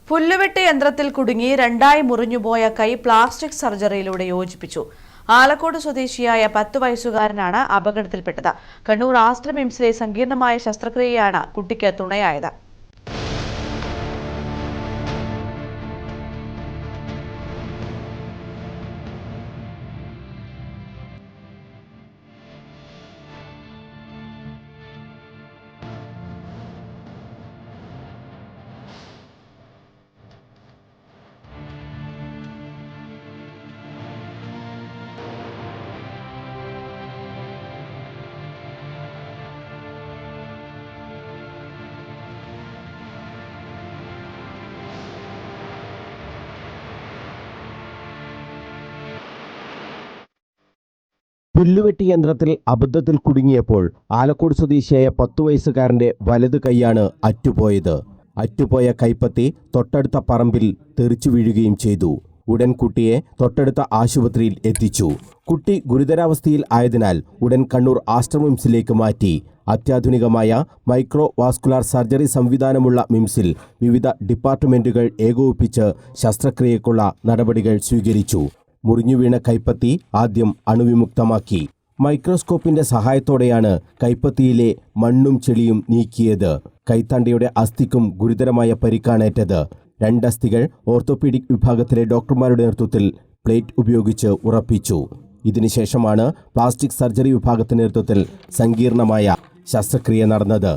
പുല്ലുവെട്ട് യന്ത്രത്തിൽ കുടുങ്ങി രണ്ടായി മുറിഞ്ഞുപോയ കൈ പ്ലാസ്റ്റിക് സർജറിയിലൂടെ യോജിപ്പിച്ചു. ആലക്കോട് സ്വദേശിയായ 10 വയസ്സുകാരനാണ് അപകടത്തിൽപ്പെട്ടത്. കണ്ണൂർ ആസ്റ്റർ മിംസിലെ സങ്കീർണമായ ശസ്ത്രക്രിയയാണ് കുട്ടിക്ക് തുണയായത്. പുല്ലുവെട്ടി യന്ത്രത്തിൽ അബദ്ധത്തിൽ കുടുങ്ങിയപ്പോൾ ആലക്കോട് സ്വദേശിയായ 10 വയസ്സുകാരന്റെ വലത് കൈയാണ് അറ്റുപോയത്. അറ്റുപോയ കൈപ്പത്തി തൊട്ടടുത്ത പറമ്പിൽ തെറിച്ചു വീഴുകയും ചെയ്തു. ഉടൻ കുട്ടിയെ തൊട്ടടുത്ത ആശുപത്രിയിൽ എത്തിച്ചു. കുട്ടി ഗുരുതരാവസ്ഥയിൽ ആയതിനാൽ ഉടൻ കണ്ണൂർ ആസ്റ്റർ മിംസിലേക്ക് മാറ്റി. അത്യാധുനികമായ മൈക്രോ വാസ്കുലാർ സർജറി സംവിധാനമുള്ള മിംസിൽ വിവിധ ഡിപ്പാർട്ട്മെന്റുകൾ ഏകോപിപ്പിച്ച് ശസ്ത്രക്രിയക്കുള്ള നടപടികൾ സ്വീകരിച്ചു. മുറിഞ്ഞുവീണ കൈപ്പത്തി ആദ്യം അണുവിമുക്തമാക്കി. മൈക്രോസ്കോപ്പിന്റെ സഹായത്തോടെയാണ് കൈപ്പത്തിയിലെ മണ്ണും ചെളിയും നീക്കിയത്. കൈത്തണ്ടയുടെ അസ്ഥിക്കും ഗുരുതരമായ പരിക്കാണേറ്റത്. 2 അസ്ഥികൾ ഓർത്തോപീഡിക് വിഭാഗത്തിലെ ഡോക്ടർമാരുടെ നേതൃത്വത്തിൽ പ്ലേറ്റ് ഉപയോഗിച്ച് ഉറപ്പിച്ചു. ഇതിനുശേഷമാണ് പ്ലാസ്റ്റിക് സർജറി വിഭാഗത്തിന്റെ നേതൃത്വത്തിൽ സങ്കീർണമായ ശസ്ത്രക്രിയ നടന്നത്.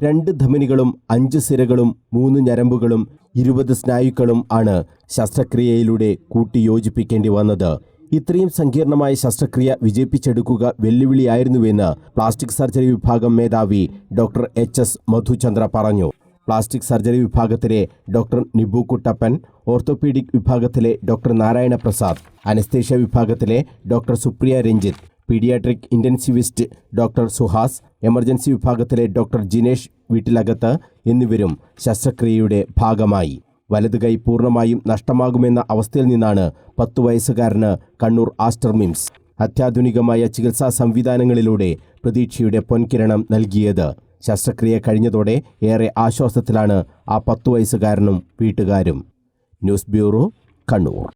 2 ധമനികളും 5 സിരകളും 3 ഞരമ്പുകളും 20 സ്നായുക്കളും ആണ് ശസ്ത്രക്രിയയിലൂടെ കൂട്ടിയോജിപ്പിക്കേണ്ടി വന്നത്. ഇത്രയും സങ്കീർണമായ ശസ്ത്രക്രിയ വിജയിപ്പിച്ചെടുക്കുക വെല്ലുവിളിയായിരുന്നുവെന്ന് പ്ലാസ്റ്റിക് സർജറി വിഭാഗം മേധാവി ഡോക്ടർ HS മധുചന്ദ്ര പറഞ്ഞു. പ്ലാസ്റ്റിക് സർജറി വിഭാഗത്തിലെ ഡോക്ടർ നിബു കുട്ടപ്പൻ, ഓർത്തോപീഡിക് വിഭാഗത്തിലെ ഡോക്ടർ നാരായണ പ്രസാദ്, അനസ്തേഷ്യ വിഭാഗത്തിലെ doctor Supriya Ranjith, paediatric intensivist doctor Suhas, emergency വിഭാഗത്തിലെ ഡോക്ടർ ജിനേഷ് വീട്ടിലകത്ത് എന്നിവരും ശസ്ത്രക്രിയയുടെ ഭാഗമായി. വലത് കൈ പൂർണ്ണമായും നഷ്ടമാകുമെന്ന അവസ്ഥയിൽ നിന്നാണ് 10 വയസ്സുകാരന് കണ്ണൂർ ആസ്റ്റർ മിംസ് അത്യാധുനികമായ ചികിത്സാ സംവിധാനങ്ങളിലൂടെ പ്രതീക്ഷയുടെ പൊൻകിരണം നൽകിയത്. ശസ്ത്രക്രിയ കഴിഞ്ഞതോടെ ഏറെ ആശ്വാസത്തിലാണ് ആ 10 വയസ്സുകാരനും വീട്ടുകാരും. News bureau, Kannur.